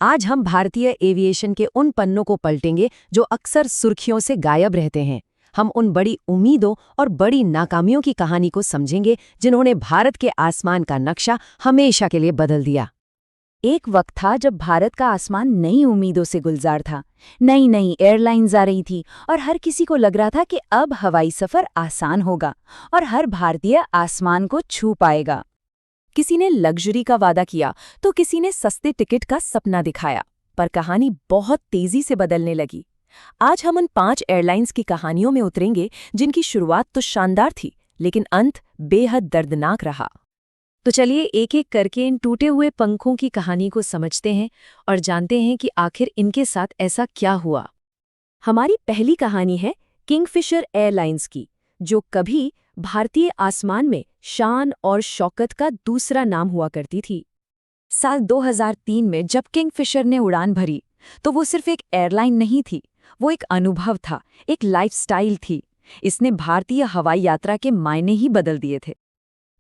आज हम भारतीय एविएशन के उन पन्नों को पलटेंगे जो अक्सर सुर्खियों से गायब रहते हैं। हम उन बड़ी उम्मीदों और बड़ी नाकामियों की कहानी को समझेंगे जिन्होंने भारत के आसमान का नक्शा हमेशा के लिए बदल दिया। एक वक्त था जब भारत का आसमान नई उम्मीदों से गुलजार था। नई नई एयरलाइंस आ रही थी और हर किसी को लग रहा था कि अब हवाई सफर आसान होगा और हर भारतीय आसमान को छू पाएगा। किसी ने लग्जरी का वादा किया तो किसी ने सस्ते टिकट का सपना दिखाया, पर कहानी बहुत तेजी से बदलने लगी। आज हम उन 5 एयरलाइंस की कहानियों में उतरेंगे जिनकी शुरुआत तो शानदार थी, लेकिन अंत बेहद दर्दनाक रहा। तो चलिए एक एक करके इन टूटे हुए पंखों की कहानी को समझते हैं और जानते हैं कि आखिर इनके साथ ऐसा क्या हुआ। हमारी पहली कहानी है किंगफिशर एयरलाइंस की, जो कभी भारतीय आसमान में शान और शौकत का दूसरा नाम हुआ करती थी। साल 2003 में जब किंगफिशर ने उड़ान भरी तो वो सिर्फ एक एयरलाइन नहीं थी, वो एक अनुभव था, एक लाइफस्टाइल थी। इसने भारतीय हवाई यात्रा के मायने ही बदल दिए थे।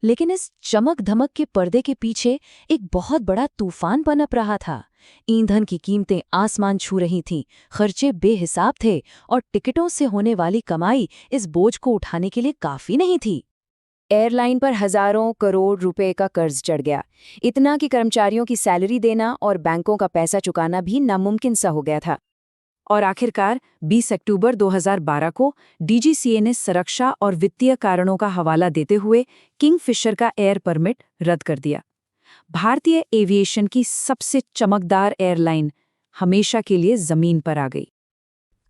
लेकिन इस चमक धमक के पर्दे के पीछे एक बहुत बड़ा तूफान पनप रहा था। ईंधन की कीमतें आसमान छू रही थीं, खर्चे बेहिसाब थे और टिकटों से होने वाली कमाई इस बोझ को उठाने के लिए काफी नहीं थी। एयरलाइन पर हजारों करोड़ रुपए का कर्ज चढ़ गया, इतना कि कर्मचारियों की सैलरी देना और बैंकों का पैसा चुकाना भी नामुमकिन सा हो गया था। और आखिरकार 20 अक्टूबर 2012 को डीजीसीए ने सुरक्षा और वित्तीय कारणों का हवाला देते हुए किंगफिशर का एयर परमिट रद्द कर दिया। भारतीय एविएशन की सबसे चमकदार एयरलाइन हमेशा के लिए जमीन पर आ गई।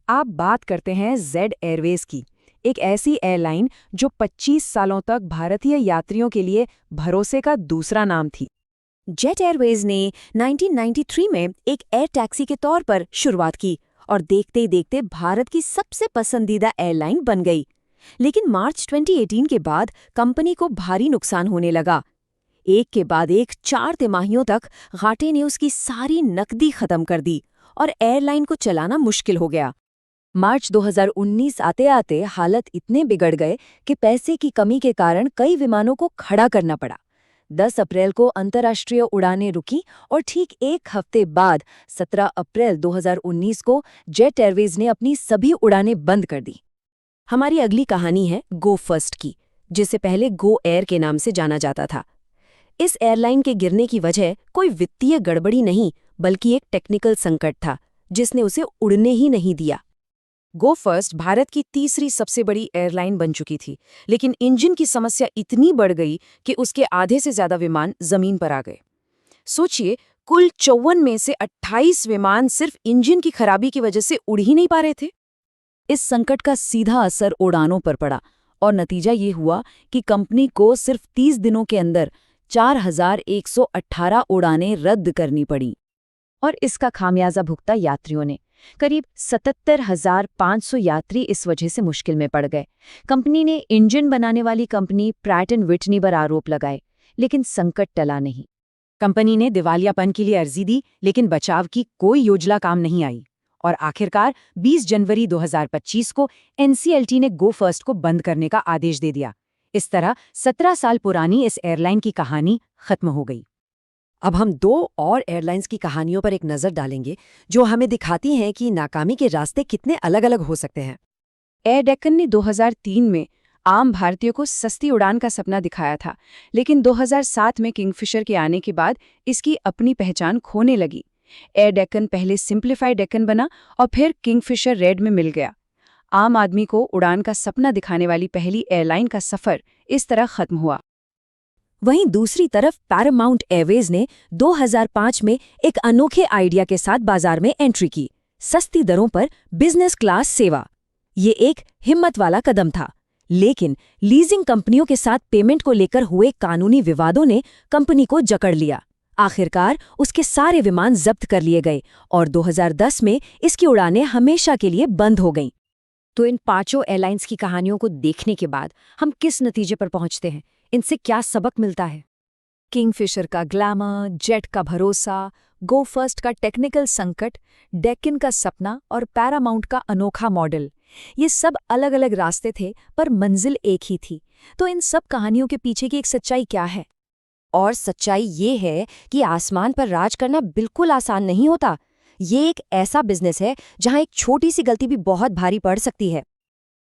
आप बात करते हैं जेड एयरवेज की, एक ऐसी एयरलाइन जो 25 सालों तक भारतीय यात्रियों के लिए भरोसे का दूसरा नाम थी। जेट एयरवेज ने 1993 में एक एयर टैक्सी के तौर पर शुरुआत की और देखते ही देखते भारत की सबसे पसंदीदा एयरलाइन बन गई। लेकिन मार्च 2018 के बाद कंपनी को भारी नुकसान होने लगा। एक के बाद एक 4 तिमाहियों तक घाटे ने उसकी सारी नकदी खत्म कर दी और एयरलाइन को चलाना मुश्किल हो गया। मार्च 2019 आते आते हालत इतने बिगड़ गए कि पैसे की कमी के कारण कई विमानों को खड़ा करना पड़ा। 10 अप्रैल को अंतर्राष्ट्रीय उड़ानें रुकी और ठीक एक हफ्ते बाद 17 अप्रैल 2019 को जेट एयरवेज ने अपनी सभी उड़ानें बंद कर दी। हमारी अगली कहानी है गो फर्स्ट की, जिसे पहले गो एयर के नाम से जाना जाता था। इस एयरलाइन के गिरने की वजह कोई वित्तीय गड़बड़ी नहीं, बल्कि एक टेक्निकल संकट था जिसने उसे उड़ने ही नहीं दिया। गो फर्स्ट भारत की तीसरी सबसे बड़ी एयरलाइन बन चुकी थी, लेकिन इंजन की समस्या इतनी बढ़ गई कि उसके आधे से ज्यादा विमान जमीन पर आ गए। सोचिए, कुल 54 में से 28 विमान सिर्फ इंजन की खराबी की वजह से उड़ ही नहीं पा रहे थे। इस संकट का सीधा असर उड़ानों पर पड़ा और नतीजा ये हुआ कि कंपनी को सिर्फ 30 दिनों के अंदर 4118 उड़ानें रद्द करनी पड़ी। और इसका खामियाजा भुगता यात्रियों ने। करीब 77,500 यात्री इस वजह से मुश्किल में पड़ गए। कंपनी ने इंजन बनाने वाली कंपनी प्रैट एंड विटनी पर आरोप लगाए, लेकिन संकट टला नहीं। कंपनी ने दिवालियापन के लिए अर्जी दी, लेकिन बचाव की कोई योजना काम नहीं आई। और आखिरकार 20 जनवरी 2025 को एनसीएलटी ने गो फर्स्ट को बंद करने का आदेश दे दिया। इस तरह 17 साल पुरानी इस एयरलाइन की कहानी खत्म हो गई। अब हम 2 और एयरलाइंस की कहानियों पर एक नज़र डालेंगे जो हमें दिखाती हैं कि नाकामी के रास्ते कितने अलग-अलग हो सकते हैं। एयर डेक्कन ने 2003 में आम भारतीयों को सस्ती उड़ान का सपना दिखाया था, लेकिन 2007 में किंगफिशर के आने के बाद इसकी अपनी पहचान खोने लगी। एयर डेक्कन पहले सिंप्लीफाइड डेक्कन बना और फिर किंगफिशर रेड में मिल गया। आम आदमी को उड़ान का सपना दिखाने वाली पहली एयरलाइन का सफर इस तरह खत्म हुआ। वहीं दूसरी तरफ पैरामाउंट एयरवेज ने 2005 में एक अनोखे आइडिया के साथ बाजार में एंट्री की, सस्ती दरों पर बिजनेस क्लास सेवा। ये एक हिम्मत वाला कदम था, लेकिन लीजिंग कंपनियों के साथ पेमेंट को लेकर हुए कानूनी विवादों ने कंपनी को जकड़ लिया। आखिरकार उसके सारे विमान जब्त कर लिए गए और 2010 में इसकी उड़ानें हमेशा के लिए बंद हो गईं। तो इन 5 एयरलाइंस की कहानियों को देखने के बाद हम किस नतीजे पर पहुंचते हैं? इनसे क्या सबक मिलता है? किंगफिशर का ग्लैमर, जेट का भरोसा, गो फर्स्ट का टेक्निकल संकट, डेक्कन का सपना और पैरामाउंट का अनोखा मॉडल, ये सब अलग अलग रास्ते थे पर मंजिल एक ही थी। तो इन सब कहानियों के पीछे की एक सच्चाई क्या है? और सच्चाई ये है कि आसमान पर राज करना बिल्कुल आसान नहीं होता। ये एक ऐसा बिजनेस है जहां एक छोटी सी गलती भी बहुत भारी पड़ सकती है।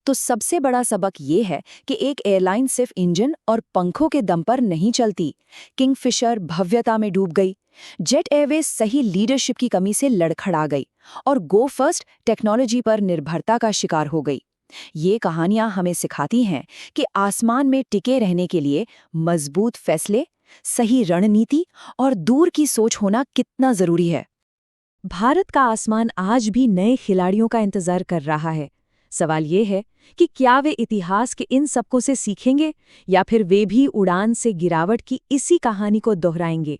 तो सबसे बड़ा सबक ये है कि एक एयरलाइन सिर्फ इंजन और पंखों के दम पर नहीं चलती। किंगफिशर भव्यता में डूब गई, जेट एयरवेज सही लीडरशिप की कमी से लड़खड़ा गई और गो फर्स्ट टेक्नोलॉजी पर निर्भरता का शिकार हो गई। ये कहानियां हमें सिखाती हैं कि आसमान में टिके रहने के लिए मजबूत फैसले, सही रणनीति और दूर की सोच होना कितना जरूरी है। भारत का आसमान आज भी नए खिलाड़ियों का इंतजार कर रहा है। सवाल ये है कि क्या वे इतिहास के इन सबकों से सीखेंगे या फिर वे भी उड़ान से गिरावट की इसी कहानी को दोहराएंगे।